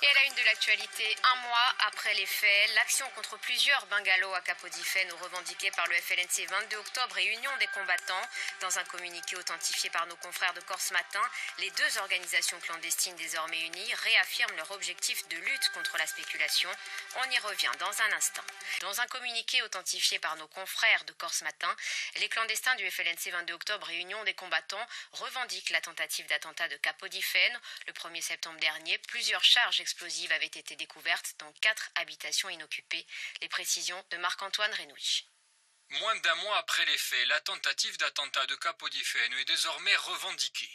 Et à la une de l'actualité, un mois après les faits, l'action contre plusieurs bungalows à Capodiphen, revendiquée par le FLNC 22 octobre et Union des combattants. Dans un communiqué authentifié par nos confrères de Corse Matin, les deux organisations clandestines désormais unies réaffirment leur objectif de lutte contre la spéculation. On y revient dans un instant. Dans un communiqué authentifié par nos confrères de Corse Matin, les clandestins du FLNC 22 octobre et Union des combattants revendiquent la tentative d'attentat de Capodiphen. Le 1er septembre dernier, plusieurs charges explosives avaient été découvertes dans 4 habitations inoccupées. Les précisions de Marc-Antoine Renouch. Moins d'un mois après les faits, la tentative d'attentat de Capodiphen est désormais revendiquée.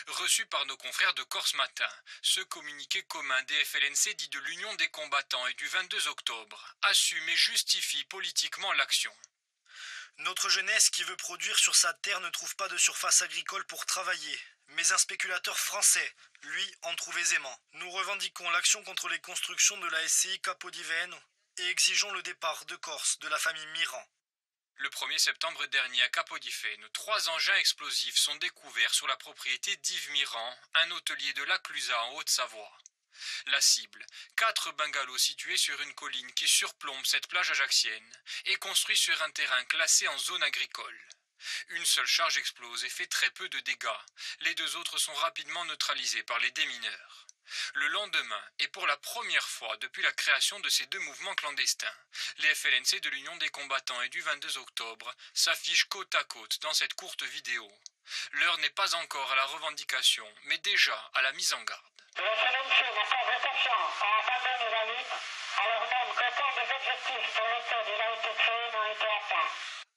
Reçu par nos confrères de Corse Matin, ce communiqué commun des FLNC dit de l'Union des combattants et du 22 octobre assume et justifie politiquement l'action. Notre jeunesse qui veut produire sur sa terre ne trouve pas de surface agricole pour travailler. Mais un spéculateur français, lui, en trouve aisément. Nous revendiquons l'action contre les constructions de la SCI Capodiphen et exigeons le départ de Corse de la famille Mirand. Le 1er septembre dernier à Capodiphen, 3 engins explosifs sont découverts sur la propriété d'Yves Mirand, un hôtelier de Laclusaz en Haute-Savoie. La cible, 4 bungalows situés sur une colline qui surplombe cette plage ajaxienne et construits sur un terrain classé en zone agricole. Une seule charge explose et fait très peu de dégâts. Les 2 autres sont rapidement neutralisés par les démineurs. Le lendemain, et pour la première fois depuis la création de ces 2 mouvements clandestins, les FLNC de l'Union des combattants et du 22 octobre s'affichent côte à côte dans cette courte vidéo. L'heure n'est pas encore à la revendication, mais déjà à la mise en garde. Le FLNC n'a pas vocation à abandonner la lutte, alors même qu'aucun des objectifs pour lesquels il a été créé n'ont été atteints.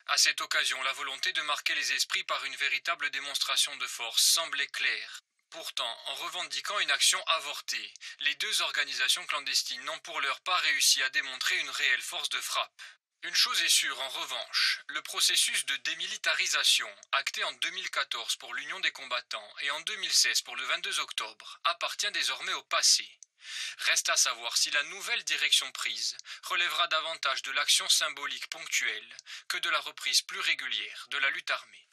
À cette occasion, la volonté de marquer les esprits par une véritable démonstration de force semblait claire. Pourtant, en revendiquant une action avortée, les 2 organisations clandestines n'ont pour l'heure pas réussi à démontrer une réelle force de frappe. Une chose est sûre en revanche, le processus de démilitarisation, acté en 2014 pour l'Union des combattants et en 2016 pour le 22 octobre, appartient désormais au passé. Reste à savoir si la nouvelle direction prise relèvera davantage de l'action symbolique ponctuelle que de la reprise plus régulière de la lutte armée.